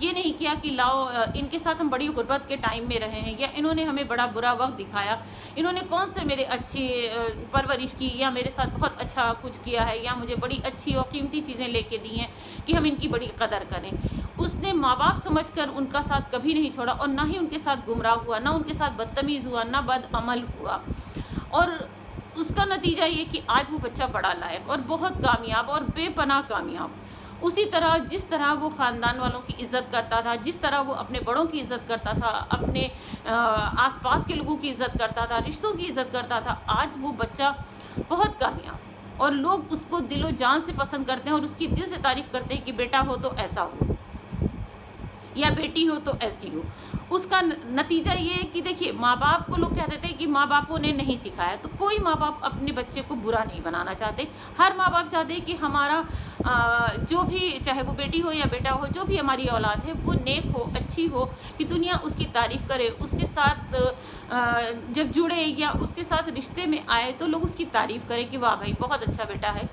یہ نہیں کیا کہ لاؤ ان کے ساتھ ہم بڑی غربت کے ٹائم میں رہے ہیں، یا انہوں نے ہمیں بڑا برا وقت دکھایا، انہوں نے کون سے میرے اچھی پرورش کی، یا میرے ساتھ بہت اچھا کچھ کیا ہے، یا مجھے بڑی اچھی اور قیمتی چیزیں لے کے دی ہیں کہ ہم ان کی بڑی قدر کریں۔ اس نے ماں باپ سمجھ کر ان کا ساتھ کبھی نہیں چھوڑا، اور نہ ہی ان کے ساتھ گمراہ ہوا، نہ ان کے ساتھ بدتمیز ہوا، نہ بد عمل ہوا۔ اور اس کا نتیجہ یہ کہ آج وہ بچہ بڑا لائق اور بہت کامیاب اور بے پناہ کامیاب، اسی طرح جس طرح وہ خاندان والوں کی عزت کرتا تھا، جس طرح وہ اپنے بڑوں کی عزت کرتا تھا، اپنے آس پاس کے لوگوں کی عزت کرتا تھا، رشتوں کی عزت کرتا تھا، آج وہ بچہ بہت کامیاب، اور لوگ اس کو دل و جان سے پسند کرتے ہیں اور اس کی دل سے تعریف کرتے ہیں کہ بیٹا ہو تو ایسا ہو، یا بیٹی ہو تو ایسی ہو۔ اس کا نتیجہ یہ ہے کہ دیکھیے، ماں باپ کو لوگ کہتے تھے کہ ماں باپوں نے نہیں سکھایا، تو کوئی ماں باپ اپنے بچے کو برا نہیں بنانا چاہتے، ہر ماں باپ چاہتے ہیں کہ ہمارا جو بھی، چاہے وہ بیٹی ہو یا بیٹا ہو، جو بھی ہماری اولاد ہے وہ نیک ہو، اچھی ہو، کہ دنیا اس کی تعریف کرے، اس کے ساتھ جب جڑے یا اس کے ساتھ رشتے میں آئے تو لوگ اس کی تعریف کریں کہ واہ بھائی بہت اچھا بیٹا ہے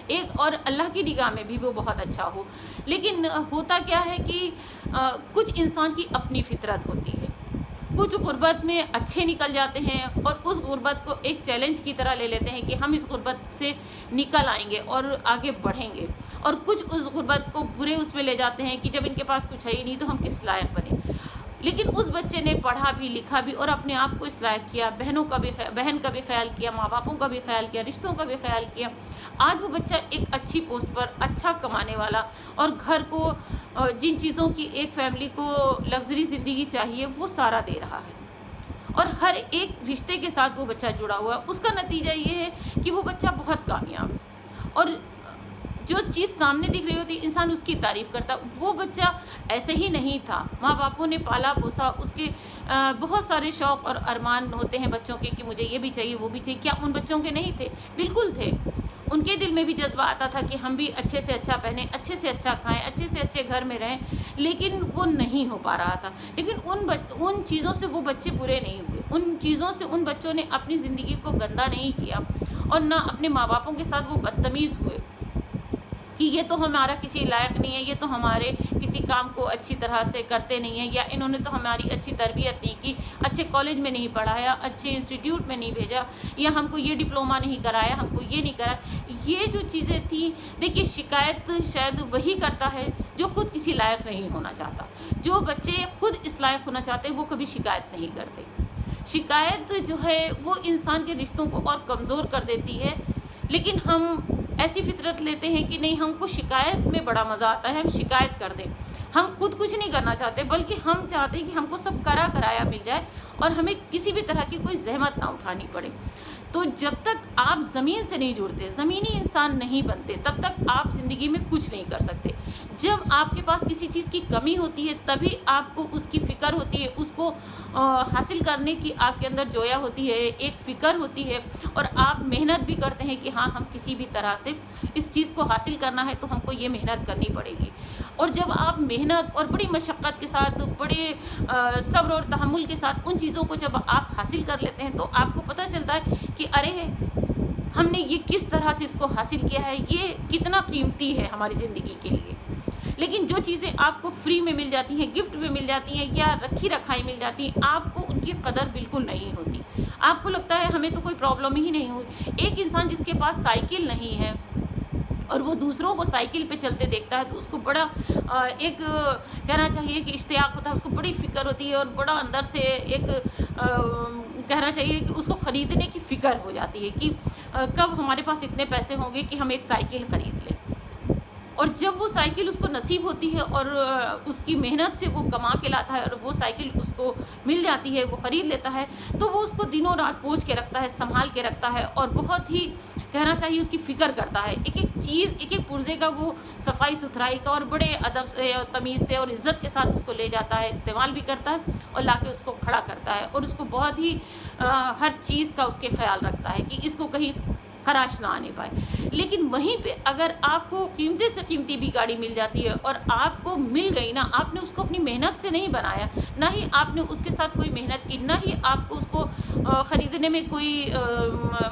ایک، اور اللہ کی نگاہ میں بھی وہ بہت اچھا ہو۔ لیکن ہوتا کیا ہے کہ کچھ انسان کی اپنی فطرت ہوتی ہے، کچھ غربت میں اچھے نکل جاتے ہیں اور اس غربت کو ایک چیلنج کی طرح لے لیتے ہیں کہ ہم اس غربت سے نکل آئیں گے اور آگے بڑھیں گے، اور کچھ اس غربت کو برے اس میں لے جاتے ہیں کہ جب ان کے پاس کچھ ہے ہی نہیں تو ہم کس لائق بنیں۔ لیکن اس بچے نے پڑھا بھی، لکھا بھی، اور اپنے آپ کو اس لائق کیا، بہن کا بھی خیال کیا، ماں باپوں کا بھی خیال کیا، رشتوں کا بھی خیال کیا، آج وہ بچہ ایک اچھی پوسٹ پر، اچھا کمانے والا، اور گھر کو جن چیزوں کی ایک فیملی کو لگژری زندگی چاہیے وہ سارا دے رہا ہے، اور ہر ایک رشتے کے ساتھ وہ بچہ جڑا ہوا ہے۔ اس کا نتیجہ یہ ہے کہ وہ بچہ بہت کامیاب ہے، اور جو چیز سامنے دکھ رہی ہوتی انسان اس کی تعریف کرتا۔ وہ بچہ ایسے ہی نہیں تھا، ماں باپوں نے پالا پوسا، اس کے بہت سارے شوق اور ارمان ہوتے ہیں بچوں کے کہ مجھے یہ بھی چاہیے وہ بھی چاہیے، کیا ان بچوں کے نہیں تھے؟ بالکل تھے، ان کے دل میں بھی جذبہ آتا تھا کہ ہم بھی اچھے سے اچھا پہنیں، اچھے سے اچھا کھائیں، اچھے سے اچھے گھر میں رہیں، لیکن وہ نہیں ہو پا رہا تھا۔ لیکن ان چیزوں سے وہ بچے برے نہیں ہوئے، ان چیزوں سے ان بچوں نے اپنی زندگی کو گندا نہیں کیا، اور نہ اپنے ماں باپوں کے ساتھ وہ بدتمیز ہوئے کہ یہ تو ہمارا کسی لائق نہیں ہے، یہ تو ہمارے کسی کام کو اچھی طرح سے کرتے نہیں ہیں، یا انہوں نے تو ہماری اچھی تربیت نہیں کی، اچھے کالج میں نہیں پڑھایا، اچھے انسٹیٹیوٹ میں نہیں بھیجا، یا ہم کو یہ ڈپلومہ نہیں کرایا، ہم کو یہ نہیں کرایا۔ یہ جو چیزیں تھیں، دیکھیے شکایت شاید وہی کرتا ہے جو خود کسی لائق نہیں ہونا چاہتا۔ جو بچے خود اس لائق ہونا چاہتے وہ کبھی شکایت نہیں کرتے۔ شکایت جو ہے وہ انسان کے رشتوں کو اور کمزور کر دیتی ہے، لیکن ہم ایسی فطرت لیتے ہیں کہ نہیں، ہم کو شکایت میں بڑا مزہ آتا ہے، ہم شکایت کر دیں، ہم خود کچھ نہیں کرنا چاہتے، بلکہ ہم چاہتے ہیں کہ ہم کو سب کرایا مل جائے اور ہمیں کسی بھی طرح کی کوئی زحمت نہ اٹھانی پڑے۔ تو جب تک آپ زمین سے نہیں جڑتے، زمینی انسان نہیں بنتے، تب تک آپ زندگی میں کچھ نہیں کر سکتے۔ جب آپ کے پاس کسی چیز کی کمی ہوتی ہے تبھی آپ کو اس کی فکر ہوتی ہے، اس کو حاصل کرنے کی آپ کے اندر جویا ہوتی ہے، ایک فکر ہوتی ہے، اور آپ محنت بھی کرتے ہیں کہ ہاں ہم کسی بھی طرح سے اس چیز کو حاصل کرنا ہے تو ہم کو یہ محنت کرنی پڑے گی۔ اور جب آپ محنت اور بڑی مشقت کے ساتھ، بڑے صبر اور تحمل کے ساتھ ان چیزوں کو جب آپ حاصل کر لیتے ہیں تو آپ کو پتہ چلتا ہے کہ ارے ہم نے یہ کس طرح سے اس کو حاصل کیا ہے، یہ کتنا قیمتی ہے ہماری زندگی کے لیے۔ لیکن جو چیزیں آپ کو فری میں مل جاتی ہیں، گفٹ میں مل جاتی ہیں، یا رکھی رکھائی مل جاتی ہیں، آپ کو ان کی قدر بالکل نہیں ہوتی۔ آپ کو لگتا ہے ہمیں تو کوئی پرابلم ہی نہیں ہوئی۔ ایک انسان جس کے پاس سائیکل نہیں ہے اور وہ دوسروں کو سائیکل پہ چلتے دیکھتا ہے تو اس کو بڑا ایک کہنا چاہیے کہ اشتیاق ہوتا ہے، اس کو بڑی فکر ہوتی ہے، اور بڑا اندر سے ایک کہنا چاہیے کہ اس کو خریدنے کی فکر ہو جاتی ہے کہ کب ہمارے پاس اتنے پیسے ہوں گے کہ ہم ایک سائیکل خرید لیں۔ اور جب وہ سائیکل اس کو نصیب ہوتی ہے اور اس کی محنت سے وہ کما کے لاتا ہے اور وہ سائیکل اس کو مل جاتی ہے، وہ خرید لیتا ہے، تو وہ اس کو دنوں رات پوچھ کے رکھتا ہے، سنبھال کے رکھتا ہے، اور بہت ہی کہنا چاہیے اس کی فکر کرتا ہے، ایک ایک چیز، ایک ایک پرزے کا وہ صفائی ستھرائی کا اور بڑے ادب سے اور تمیز سے اور عزت کے ساتھ اس کو لے جاتا ہے، استعمال بھی کرتا ہے اور لا کے اس کو کھڑا کرتا ہے، اور اس کو بہت ہی ہر چیز کا اس کے خیال رکھتا ہے کہ اس کو کہیں خراش نہ آنے پائے. لیکن وہیں پہ اگر آپ کو قیمتی سے قیمتی بھی گاڑی مل جاتی ہے اور آپ کو مل گئی نا، آپ نے اس کو اپنی محنت سے نہیں بنایا، نہ ہی آپ نے اس کے ساتھ کوئی محنت کی، نہ ہی آپ کو اس کو خریدنے میں کوئی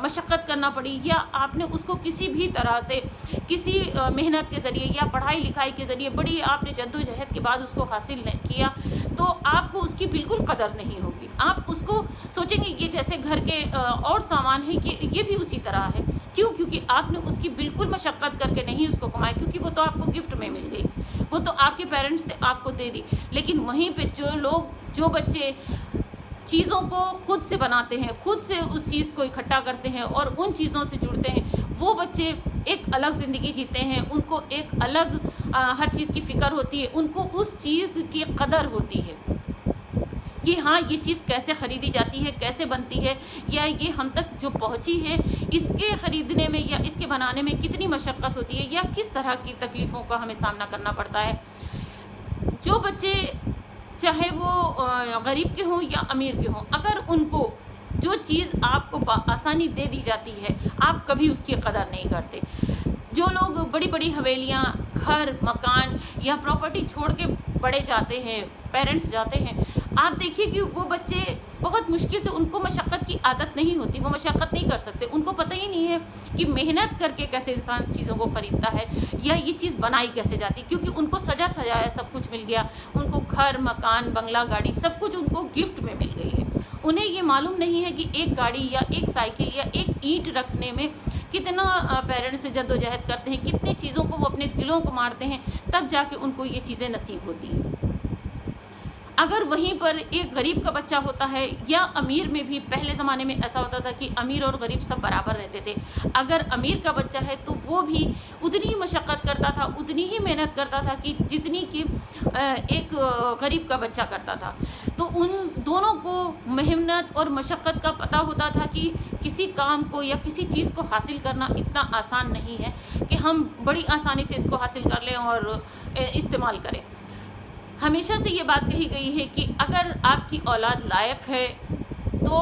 مشقت کرنا پڑی، یا آپ نے اس کو کسی بھی طرح سے کسی محنت کے ذریعے یا پڑھائی لکھائی کے ذریعے بڑی آپ نے جد و جہد کے بعد اس کو حاصل کیا، تو آپ کو اس کی بالکل قدر نہیں ہوگی. آپ اس کو سوچیں گے یہ جیسے گھر کے اور سامان ہے کہ یہ بھی اسی طرح ہے. کیوں؟ کیونکہ آپ نے اس کی بالکل مشقت کر کے نہیں اس کو کمایا، کیونکہ وہ تو آپ کو گفٹ میں مل گئی، وہ تو آپ کے پیرنٹس نے آپ کو دے دی. لیکن وہیں پہ جو بچے چیزوں کو خود سے بناتے ہیں، خود سے اس چیز کو اکٹھا کرتے ہیں اور ان چیزوں سے جڑتے ہیں، وہ بچے ایک الگ زندگی جیتے ہیں. ان کو ایک الگ ہر چیز کی فکر ہوتی ہے، ان کو اس چیز کی قدر ہوتی ہے کہ ہاں یہ چیز کیسے خریدی جاتی ہے، کیسے بنتی ہے، یا یہ ہم تک جو پہنچی ہے اس کے خریدنے میں یا اس کے بنانے میں کتنی مشقت ہوتی ہے، یا کس طرح کی تکلیفوں کا ہمیں سامنا کرنا پڑتا ہے. جو بچے چاہے وہ غریب کے ہوں یا امیر کے ہوں، اگر ان کو جو چیز آپ کو بآسانی دے دی جاتی ہے، آپ کبھی اس کی قدر نہیں کرتے. جو لوگ بڑی بڑی حویلیاں، گھر، مکان یا پراپرٹی چھوڑ کے بڑے جاتے ہیں، پیرنٹس جاتے ہیں، آپ دیکھیے کہ وہ بچے بہت مشکل سے، ان کو مشقت کی عادت نہیں ہوتی، وہ مشقت نہیں کر سکتے، ان کو پتہ ہی نہیں ہے کہ محنت کر کے کیسے انسان چیزوں کو خریدتا ہے یا یہ چیز بنائی کیسے جاتی، کیونکہ ان کو سجا سجایا سب کچھ مل گیا، ان کو گھر، مکان، بنگلہ، گاڑی سب کچھ ان کو گفٹ میں مل گئی ہے. انہیں یہ معلوم نہیں ہے کہ ایک گاڑی یا ایک سائیکل یا ایک اینٹ رکھنے میں کتنا پیرنٹس سے جد و جہد کرتے ہیں، کتنی چیزوں کو وہ اپنے دلوں کو مارتے ہیں، تب جا کے ان کو یہ چیزیں نصیب ہوتی ہیں. اگر وہیں پر ایک غریب کا بچہ ہوتا ہے، یا امیر میں بھی پہلے زمانے میں ایسا ہوتا تھا کہ امیر اور غریب سب برابر رہتے تھے. اگر امیر کا بچہ ہے تو وہ بھی اتنی ہی مشقت کرتا تھا، اتنی ہی محنت کرتا تھا کہ جتنی کہ ایک غریب کا بچہ کرتا تھا. تو ان دونوں کو محنت اور مشقت کا پتہ ہوتا تھا کہ کسی کام کو یا کسی چیز کو حاصل کرنا اتنا آسان نہیں ہے کہ ہم بڑی آسانی سے اس کو حاصل کر لیں اور استعمال کریں. ہمیشہ سے یہ بات کہی گئی ہے کہ اگر آپ کی اولاد لائق ہے تو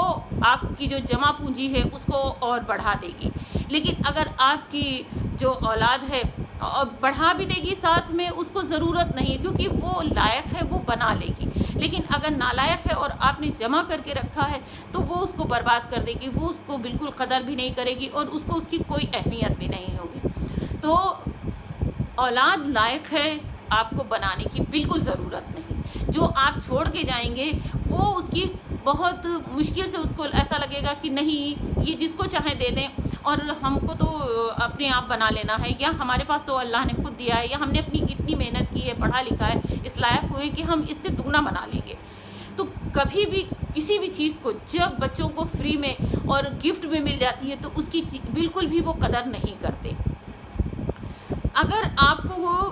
آپ کی جو جمع پونجی ہے اس کو اور بڑھا دے گی، لیکن اگر آپ کی جو اولاد ہے بڑھا بھی دے گی، ساتھ میں اس کو ضرورت نہیں، کیونکہ وہ لائق ہے، وہ بنا لے گی. لیکن اگر نالائق ہے اور آپ نے جمع کر کے رکھا ہے تو وہ اس کو برباد کر دے گی، وہ اس کو بالکل قدر بھی نہیں کرے گی اور اس کو اس کی کوئی اہمیت بھی نہیں ہوگی. تو اولاد لائق ہے، آپ کو بنانے کی بالکل ضرورت نہیں. جو آپ چھوڑ کے جائیں گے وہ اس کی بہت مشکل سے اس کو ایسا لگے گا کہ نہیں، یہ جس کو چاہے دے دیں اور ہم کو تو اپنے آپ بنا لینا ہے، یا ہمارے پاس تو اللہ نے خود دیا ہے، یا ہم نے اپنی اتنی محنت کی ہے، پڑھا لکھا ہے، اس لائق ہوئے کہ ہم اس سے دگنا بنا لیں گے. تو کبھی بھی کسی بھی چیز کو جب بچوں کو فری میں اور گفٹ میں مل جاتی ہے تو اس کی بالکل بھی وہ قدر نہیں کرتے. اگر آپ کو وہ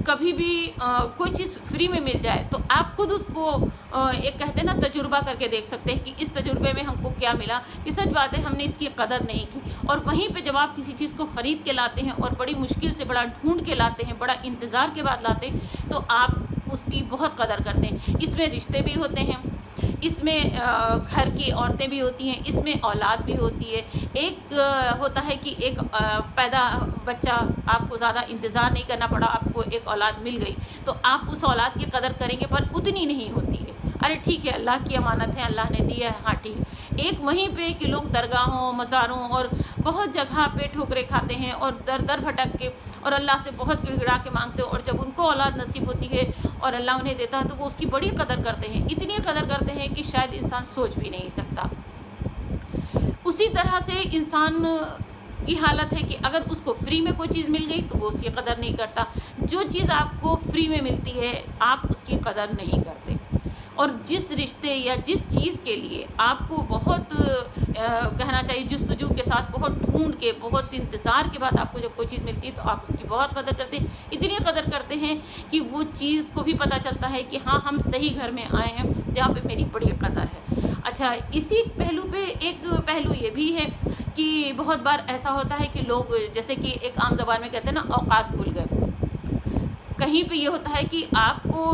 کبھی بھی کوئی چیز فری میں مل جائے تو آپ خود اس کو ایک کہتے ہیں نا تجربہ کر کے دیکھ سکتے ہیں کہ اس تجربے میں ہم کو کیا ملا، کہ سچ بات ہے ہم نے اس کی قدر نہیں کی. اور وہیں پہ جب آپ کسی چیز کو خرید کے لاتے ہیں اور بڑی مشکل سے بڑا ڈھونڈ کے لاتے ہیں، بڑا انتظار کے بعد لاتے ہیں، تو آپ اس کی بہت قدر کرتے ہیں. اس میں رشتے بھی ہوتے ہیں، اس میں گھر کی عورتیں بھی ہوتی ہیں، اس میں اولاد بھی ہوتی ہے. ایک ہوتا ہے کہ ایک پیدا بچہ، آپ کو زیادہ انتظار نہیں کرنا پڑا، آپ کو ایک اولاد مل گئی تو آپ اس اولاد کی قدر کریں گے، پر اتنی نہیں ہوتی ہے. ارے ٹھیک ہے، اللہ کی امانت ہے، اللہ نے دیا ہے، ہاں ٹھیک. ایک وہیں پہ کہ لوگ درگاہوں، مزاروں اور بہت جگہ پہ ٹھوکرے کھاتے ہیں اور در در بھٹک کے اور اللہ سے بہت گڑ گڑا کے مانگتے ہیں، اور جب ان کو اولاد نصیب ہوتی ہے اور اللہ انہیں دیتا ہے تو وہ اس کی بڑی قدر کرتے ہیں، اتنی قدر کرتے ہیں کہ شاید انسان سوچ بھی نہیں سکتا. اسی طرح سے انسان کی حالت ہے کہ اگر اس کو فری میں کوئی چیز مل گئی تو وہ اس کی قدر نہیں کرتا. جو چیز آپ کو فری میں ملتی ہے آپ اس کی قدر نہیں کرتے. اور جس رشتے یا جس چیز کے لیے آپ کو بہت کہنا چاہیے جستجو کے ساتھ، بہت ڈھونڈ کے، بہت انتظار کے بعد آپ کو جب کوئی چیز ملتی ہے تو آپ اس کی بہت قدر کرتے ہیں. اتنی قدر کرتے ہیں کہ وہ چیز کو بھی پتہ چلتا ہے کہ ہاں ہم صحیح گھر میں آئے ہیں جہاں پہ میری بڑی قدر ہے. اچھا، اسی پہلو پہ ایک پہلو یہ بھی ہے کہ بہت بار ایسا ہوتا ہے کہ لوگ جیسے کہ ایک عام زبان میں کہتے ہیں نا اوقات بھول گئے. کہیں پہ یہ ہوتا ہے کہ آپ کو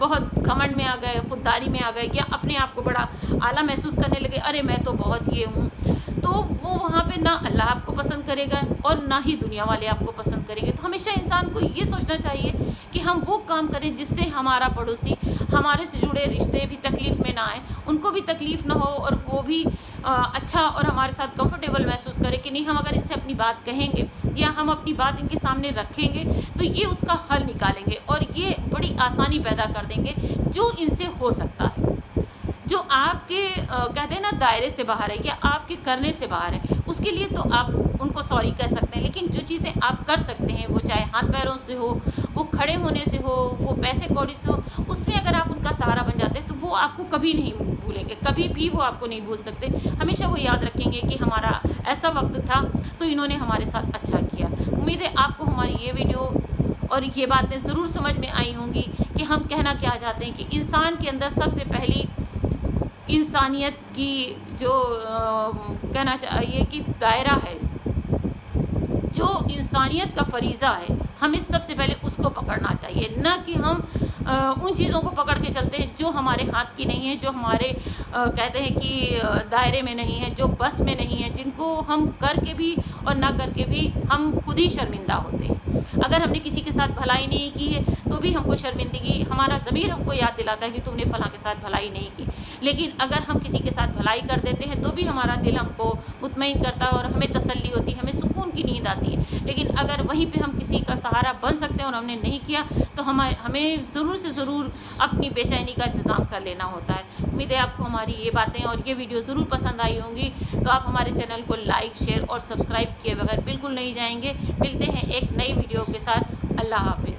بہت گھمنڈ میں آ گئے، خودداری میں آ گئے، یا اپنے آپ کو بڑا اعلیٰ محسوس کرنے لگے، ارے میں تو بہت یہ ہوں، تو وہ وہاں پہ نہ اللہ آپ کو پسند کرے گا اور نہ ہی دنیا والے آپ کو پسند کریں گے۔ تو ہمیشہ انسان کو یہ سوچنا چاہیے کہ ہم وہ کام کریں جس سے ہمارا پڑوسی، ہمارے سے جڑے رشتے بھی تکلیف میں نہ آئیں، ان کو بھی تکلیف نہ ہو، اور وہ بھی اچھا اور ہمارے ساتھ کمفرٹیبل محسوس کرے کہ نہیں، ہم اگر ان سے اپنی بات کہیں گے یا ہم اپنی بات ان کے سامنے رکھیں گے تو یہ اس کا حل نکالیں گے اور یہ بڑی آسانی پیدا کر دیں گے جو ان سے ہو سکتا ہے، جو آپ کے کہتے ہیں نا دائرے سے باہر ہے یا آپ کے کرنے سے باہر ہے، اس کے لیے تو آپ ان کو سوری کہہ سکتے ہیں، لیکن جو چیزیں آپ کر سکتے ہیں، وہ چاہے ہاتھ پیروں سے ہو، وہ کھڑے ہونے سے ہو، وہ پیسے کوڑی سے ہو، اس میں اگر آپ ان کا سہارا بن جاتے ہیں تو وہ آپ کو کبھی نہیں بھولیں گے، کبھی بھی وہ آپ کو نہیں بھول سکتے، ہمیشہ وہ یاد رکھیں گے کہ ہمارا ایسا وقت تھا تو انہوں نے ہمارے ساتھ اچھا کیا۔ امید ہے آپ کو ہماری یہ ویڈیو اور یہ باتیں ضرور سمجھ میں آئی ہوں گی کہ ہم کہنا کیا چاہتے ہیں، کہ انسان کے اندر سب سے پہلی انسانیت کی جو کہنا چاہیے کہ دائرہ ہے، جو انسانیت کا فریضہ ہے، ہمیں سب سے پہلے اس کو پکڑنا چاہیے، نہ کہ ہم ان چیزوں کو پکڑ کے چلتے ہیں جو ہمارے ہاتھ کی نہیں ہیں، جو ہمارے کہتے ہیں کہ دائرے میں نہیں ہیں، جو بس میں نہیں ہیں، جن کو ہم کر کے بھی اور نہ کر کے بھی ہم خود ہی شرمندہ ہوتے ہیں۔ اگر ہم نے کسی کے ساتھ بھلائی نہیں کی ہے تو بھی ہم کو شرمندگی، ہمارا ضمیر ہم کو یاد دلاتا ہے کہ تم نے فلاں کے ساتھ بھلائی نہیں کی، لیکن اگر ہم کسی کے ساتھ بھلائی کر دیتے ہیں تو بھی ہمارا دل ہم کو مطمئن کرتا ہے اور ہمیں تسلی ہوتی ہے، ہمیں سکون کی نیند آتی ہے، لیکن اگر وہیں پہ ہم کسی کا سہارا بن سکتے ہیں اور ہم نے نہیں کیا تو ہمیں ضرور سے ضرور اپنی بے چینی کا انتظام کر لینا ہوتا ہے۔ امید ہے آپ کو ہماری یہ باتیں اور یہ ویڈیو ضرور پسند آئی ہوں گی، تو آپ ہمارے چینل کو لائک، شیئر اور سبسکرائب کیے بغیر بالکل نہیں جائیں گے۔ ملتے ہیں ایک نئی ویڈیو کے ساتھ، اللہ حافظ۔